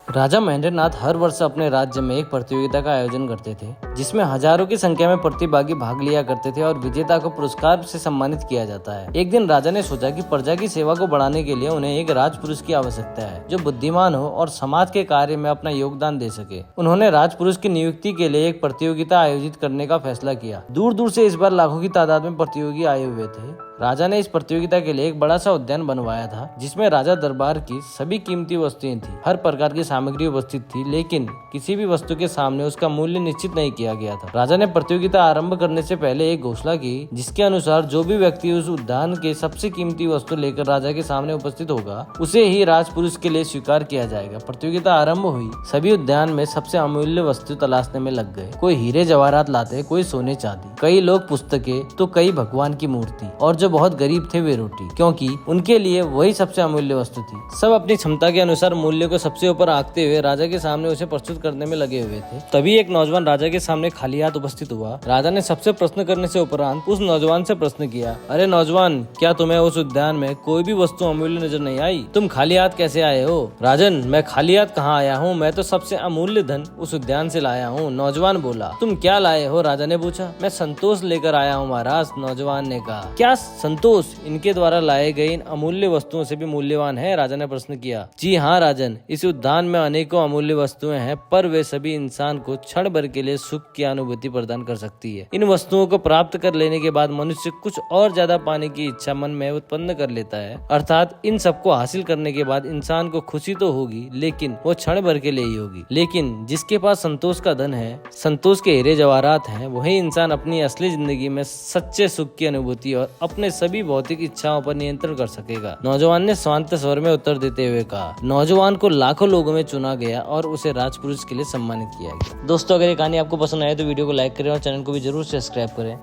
राजा महेंद्रनाथ हर वर्ष अपने राज्य में एक प्रतियोगिता का आयोजन करते थे, जिसमें हजारों की संख्या में प्रतिभागी भाग लिया करते थे और विजेता को पुरस्कार से सम्मानित किया जाता है। एक दिन राजा ने सोचा कि प्रजा की सेवा को बढ़ाने के लिए उन्हें एक राजपुरुष की आवश्यकता है, जो बुद्धिमान हो और समाज के कार्य में अपना योगदान दे सके। उन्होंने राजपुरुष की नियुक्ति के लिए एक प्रतियोगिता आयोजित करने का फैसला किया। दूर दूर से इस बार लाखों की तादाद में प्रतियोगी आए हुए थे। राजा ने इस प्रतियोगिता के लिए एक बड़ा सा उद्यान बनवाया था, जिसमें राजा दरबार की सभी कीमती वस्तुएं थी। हर प्रकार की सामग्री उपस्थित थी, लेकिन किसी भी वस्तु के सामने उसका मूल्य निश्चित नहीं किया गया था। राजा ने प्रतियोगिता आरंभ करने से पहले एक घोषणा की, जिसके अनुसार जो भी व्यक्ति उस उद्यान के सबसे कीमती वस्तु लेकर राजा के सामने उपस्थित होगा, उसे ही राजपुरुष के लिए स्वीकार किया जाएगा। प्रतियोगिता आरंभ हुई। सभी उद्यान में सबसे अमूल्य वस्तु तलाशने में लग गए। कोई हीरे जवाहरात लाते, कोई सोने चांदी, कई लोग पुस्तकें, तो कई भगवान की मूर्ति, और जो बहुत गरीब थे वे रोटी, क्योंकि उनके लिए वही सबसे अमूल्य वस्तु थी। सब अपनी क्षमता के अनुसार मूल्य को सबसे ऊपर आंकते हुए राजा के सामने उसे प्रस्तुत करने में लगे हुए थे। तभी एक नौजवान राजा के सामने खाली हाथ उपस्थित हुआ। राजा ने सबसे प्रश्न करने से उपरांत उस नौजवान से प्रश्न किया, अरे नौजवान, क्या तुम्हें उस उद्यान में कोई भी वस्तु अमूल्य नजर नहीं आई? तुम खाली हाथ कैसे आए हो? राजन, मैं खाली हाथ कहाँ आया हूँ, मैं तो सबसे अमूल्य धन उस उद्यान से लाया हूँ। नौजवान बोला। तुम क्या लाए हो? राजा ने पूछा। मैं संतोष लेकर आया हूँ महाराज, नौजवान ने कहा। क्या संतोष इनके द्वारा लाए गए इन अमूल्य वस्तुओं से भी मूल्यवान है? राजा ने प्रश्न किया। जी हाँ राजन, इस उद्यान में अनेकों अमूल्य वस्तुएं हैं, पर वे सभी इंसान को क्षण भर के लिए सुख की अनुभूति प्रदान कर सकती है। इन वस्तुओं को प्राप्त कर लेने के बाद मनुष्य कुछ और ज्यादा पाने की इच्छा मन में उत्पन्न कर लेता है। अर्थात इन सबको हासिल करने के बाद इंसान को खुशी तो होगी, लेकिन वो क्षण भर के लिए ही होगी। लेकिन जिसके पास संतोष का धन है, संतोष के हीरे जवाहरात हैं, वही इंसान अपनी असली जिंदगी में सच्चे सुख की अनुभूति और अपने सभी भौतिक इच्छाओं पर नियंत्रण कर सकेगा। नौजवान ने शांत स्वर में उत्तर देते हुए कहा। नौजवान को लाखों लोगों में चुना गया और उसे राजपुरुष के लिए सम्मानित किया गया। दोस्तों, अगर ये कहानी आपको पसंद आए तो वीडियो को लाइक करें और चैनल को भी जरूर सब्सक्राइब करें।